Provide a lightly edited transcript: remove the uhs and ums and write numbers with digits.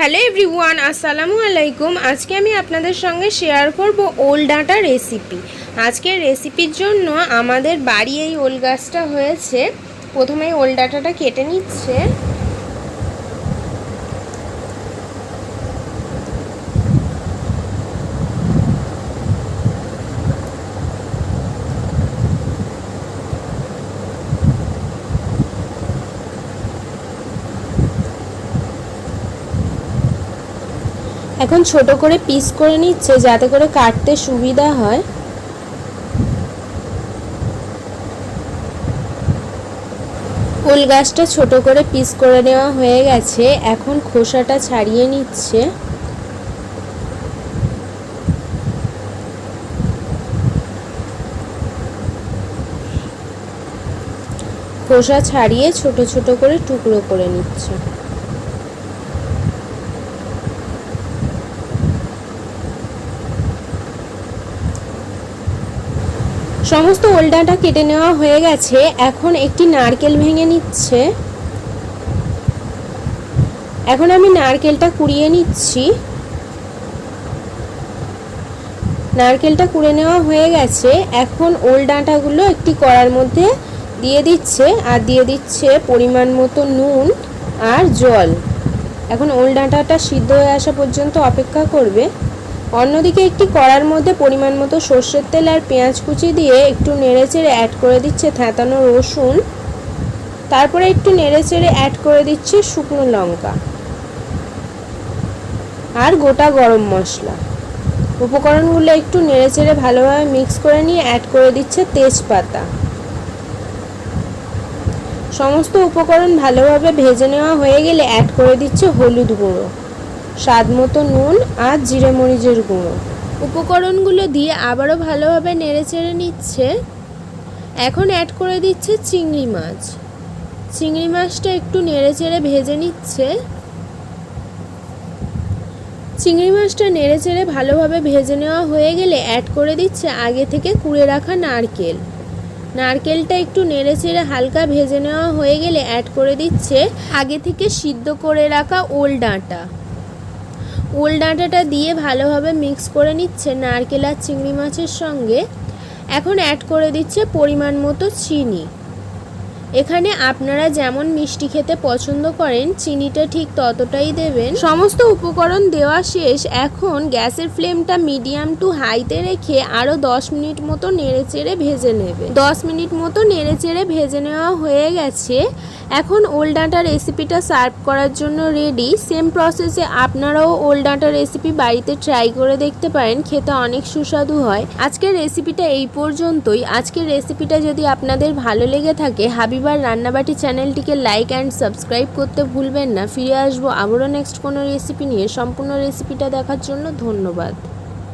Hello everyone, আসসালামু আলাইকুম। আজকে আমি আপনাদের সঙ্গে শেয়ার করব ওল ডাঁটা রেসিপি। আজকের রেসিপির জন্য আমাদের বাড়ি এই ওল গাছটা হয়েছে। প্রথমেই ওল ডাঁটাটা কেটে নিচ্ছে। এখন ছোট করে পিস করে নিচ্ছে যাতে করে কাটতে সুবিধা হয়। ওল গাছটা ছোট করে পিস করে নেওয়া হয়ে গেছে। এখন খোসাটা ছাড়িয়ে নিচ্ছে। খোসা ছাড়িয়ে ছোট ছোট করে টুকরো করে নিচ্ছে। সমস্ত ওল ডাঁটা কেটে নেওয়া হয়ে গেছে। এখন একটি নারকেল ভেঙে নিচ্ছে। এখন আমি নারকেলটা কুড়িয়ে নিচ্ছি। নারকেলটা কুড়ে নেওয়া হয়ে গেছে। এখন ওল ডাঁটাগুলো একটি কড়ার মধ্যে দিয়ে দিচ্ছে আর দিয়ে দিচ্ছে পরিমাণ মতো নুন আর জল। এখন ওল ডাঁটাটা সিদ্ধ হয়ে আসা পর্যন্ত অপেক্ষা করবে। অন্যদিকে একটি কড়ার মধ্যে পরিমাণ মতো সর্ষের তেল আর পেঁয়াজ কুচি দিয়ে একটু নেড়েচেড়ে অ্যাড করে দিচ্ছে থেঁতানো রসুন। তারপরে একটু নেড়েচেড়ে অ্যাড করে দিচ্ছে শুকনো লঙ্কা আর গোটা গরম মশলা। উপকরণগুলো একটু নেড়েচেড়ে ভালোভাবে মিক্স করে নিয়ে অ্যাড করে দিচ্ছে তেজপাতা। সমস্ত উপকরণ ভালোভাবে ভেজে নেওয়া হয়ে গেলে অ্যাড করে দিচ্ছে হলুদ গুঁড়ো, স্বাদ মতো নুন আর জিরে মরিচের গুঁড়ো। উপকরণগুলো দিয়ে আবারও ভালোভাবে নেড়েচেড়ে নিচ্ছে। এখন অ্যাড করে দিচ্ছে চিংড়ি মাছ। চিংড়ি মাছটা একটু নেড়েচেড়ে ভেজে নিচ্ছে। চিংড়ি মাছটা নেড়েচেড়ে ভালোভাবে ভেজে নেওয়া হয়ে গেলে অ্যাড করে দিচ্ছে আগে থেকে কুড়ে রাখা নারকেল। নারকেলটা একটু নেড়েচেড়ে হালকা ভেজে নেওয়া হয়ে গেলে অ্যাড করে দিচ্ছে আগে থেকে সিদ্ধ করে রাখা ওল ডাঁটা। ওল ডাঁটাটা দিয়ে ভালোভাবে মিক্স করে নিচ্ছে নারকেল আর চিংড়ি মাছের সঙ্গে। এখন অ্যাড করে দিচ্ছে পরিমাণ মতো চিনি। এখানে আপনারা যেমন মিষ্টি খেতে পছন্দ করেন চিনিটা ঠিক ততটাই দেবেন। সমস্ত উপকরণ দেওয়া শেষ। এখন গ্যাসের ফ্লেমটা মিডিয়াম টু হাইতে রেখে আরও 10 মিনিট মতো নেড়েচেড়ে ভেজে নেবে। 10 মিনিট মতো নেড়েচেড়ে ভেজে নেওয়া হয়ে গেছে। এখন ওল ডাঁটা রেসিপিটা সার্ভ করার জন্য রেডি। সেম প্রসেসে আপনারাও ওল ডাঁটা রেসিপি বাড়িতে ট্রাই করে দেখতে পারেন, খেতে অনেক সুস্বাদু হয়। আজকের রেসিপিটা এই পর্যন্তই। আজকের রেসিপিটা যদি আপনাদের ভালো লেগে থাকে হাবিবার রান্নাবাটি চ্যানেলটিকে লাইক অ্যান্ড সাবস্ক্রাইব করতে ভুলবেন না। ফিরে আসবো আবারও নেক্সট কোনো রেসিপি নিয়ে। সম্পূর্ণ রেসিপিটা দেখার জন্য ধন্যবাদ।